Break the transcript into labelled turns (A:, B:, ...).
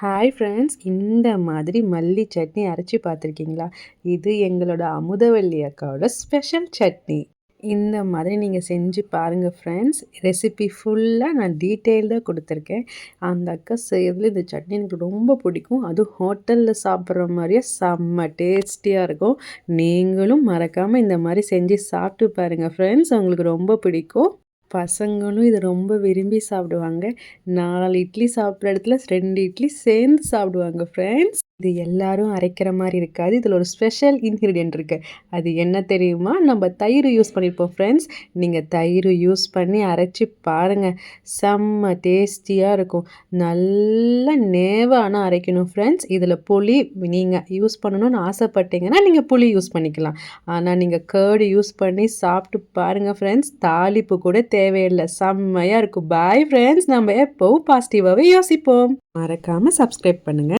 A: Hi friends, இந்த மாதிரி மல்லி சட்னி அரைச்சி பார்த்துருக்கீங்களா? இது எங்களோட அமுதவள்ளி அக்காவோட ஸ்பெஷல் சட்னி. இந்த மாதிரி நீங்கள் செஞ்சு பாருங்கள் ஃப்ரெண்ட்ஸ். ரெசிபி ஃபுல்லாக நான் டீட்டெயில்டாக கொடுத்துருக்கேன். அந்த அக்கா செய்யறதுல இந்த சட்னி எனக்கு ரொம்ப பிடிக்கும். அதுவும் ஹோட்டலில் சாப்பிட்ற மாதிரியே செம்ம டேஸ்டியாக இருக்கும். நீங்களும் மறக்காமல் இந்த மாதிரி செஞ்சு சாப்பிட்டு பாருங்கள் ஃப்ரெண்ட்ஸ், உங்களுக்கு ரொம்ப பிடிக்கும். பசங்களும் இதை ரொம்ப விரும்பி சாப்பிடுவாங்க. 4 இட்லி சாப்பிட்ற இடத்துல 2 இட்லி சேர்ந்து சாப்பிடுவாங்க ஃப்ரெண்ட்ஸ். இது எல்லாரும் அரைக்கிற மாதிரி இருக்காது. இதில் ஒரு ஸ்பெஷல் இன்க்ரீடியன்ட் இருக்குது. அது என்ன தெரியுமா? நம்ம தயிர் யூஸ் பண்ணியிருப்போம் ஃப்ரெண்ட்ஸ். நீங்கள் தயிர் யூஸ் பண்ணி அரைச்சி பாருங்கள், செம்ம டேஸ்டியாக இருக்கும். நல்லா நேவாக அரைக்கணும் ஃப்ரெண்ட்ஸ். இதில் புளி நீங்கள் யூஸ் பண்ணணும்னு ஆசைப்பட்டீங்கன்னா நீங்கள் புளி யூஸ் பண்ணிக்கலாம். ஆனால் நீங்கள் கேர்டு யூஸ் பண்ணி சாப்பிட்டு பாருங்கள் ஃப்ரெண்ட்ஸ். தாளிப்பு கூட தேவையில்லை, செம்மையாக இருக்கும். பாய் ஃப்ரெண்ட்ஸ், நம்ம எப்போவும் பாசிட்டிவாகவே யோசிப்போம். மறக்காமல் சப்ஸ்கிரைப் பண்ணுங்கள்.